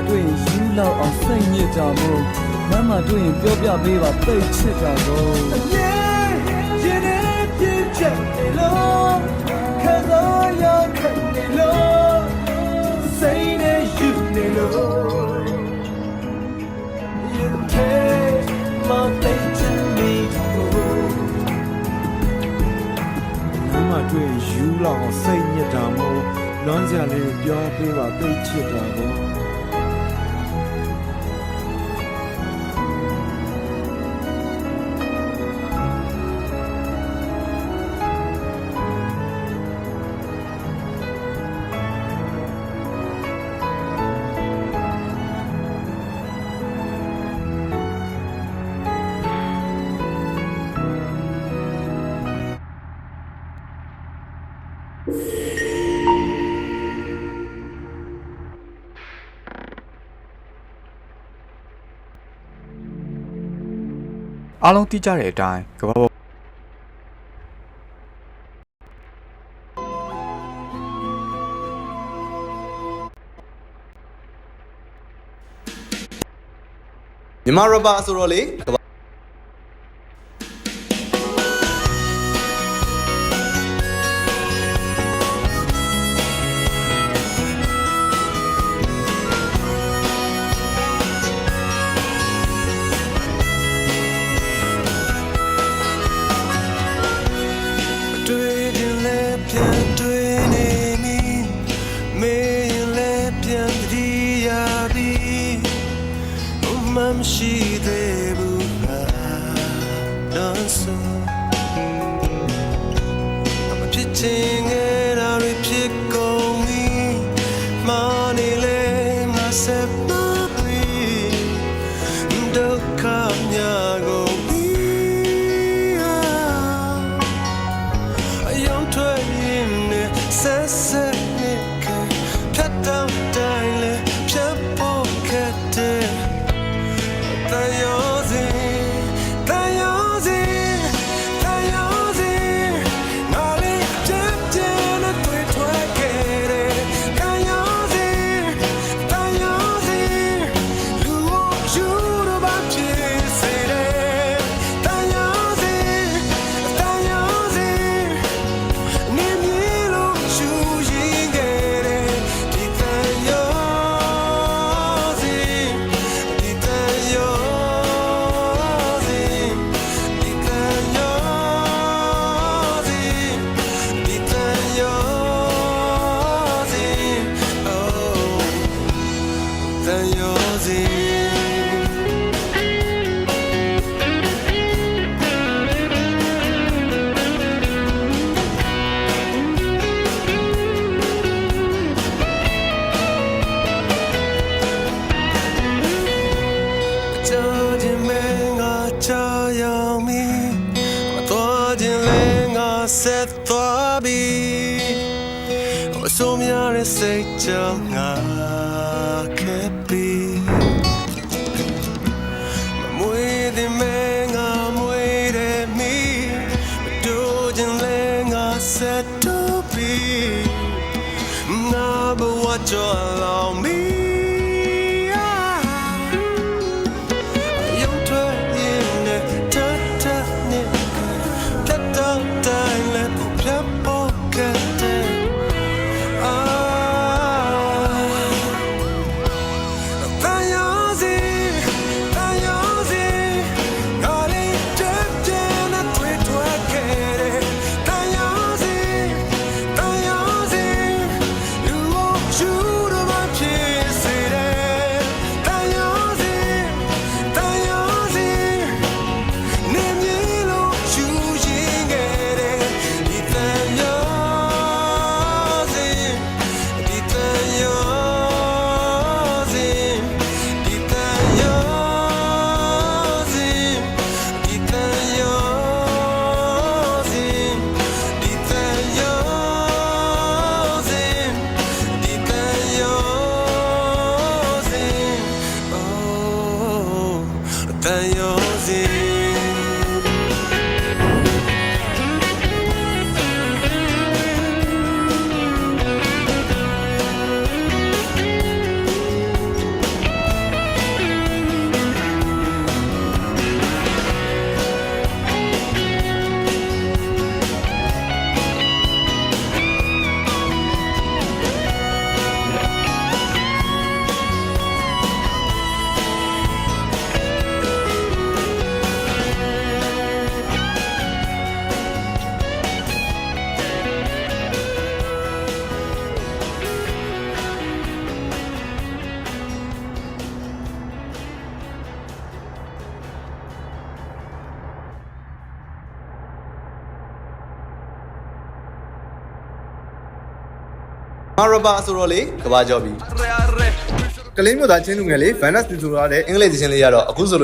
တွေ့ရင်ယူလောက်အောင်စိတ်ညစ်ကြမို့လမ်းမှာတွေ့ရင်ပြောပြပေးပါသိချစ်တာတော့အမြဲရင်ထဲပြည့်ချက်နေလို့ခါတော့ရခက်နေလို့စိတ်နဲ့ယူနေလို့ရင်ထဲမှာသိချင်နေတော့လမ်းမှာတွေ့ရင်ယူလောက်အောင်စိတ်ညစ်တာမို့လွမ်းစရာလေးကိုပြောပေးပါသိချစ်တာပေါ့အားလုံးသိကြတဲ့အတိုင်းကမ္ဘာပေါ်မြန်မာရပါဆိုတော့လေမရှိသေးဘူးငါတော့ဆိုအမဖြစ်ချင်ခဲ့တာတွေဖြစ်ကုန်ပြီမာနေလေငါဆက်မပြီးဒုက္ခများကုန်ပြီအယုံထွက်ရင်နဲ့ဆက်ဆက်နဲ့ဖြတ်တော့တိုင်းလေဖြတ်ဖို့ခက်တဲ့ဆက်သွားပြီအစိုးရရဲ့စိတ်ကြောင့်ငါခဲ့ပြီမွေးတဲ့မဲငါမွေးတဲ့မီမတို့ခြင်းလဲငါဆက်တော့ပြီငါဘဝကြောင့်လောင်ပြီ rapper ဆိုတော့လေကဘာကျော်ပြီ ကလေးမျိုးသားချင်းလူငယ်လေး Vanessa ဆိုရတဲ့အ အင်္ဂလိပ်သချင်းလေးရတော့အခုဆိုလို့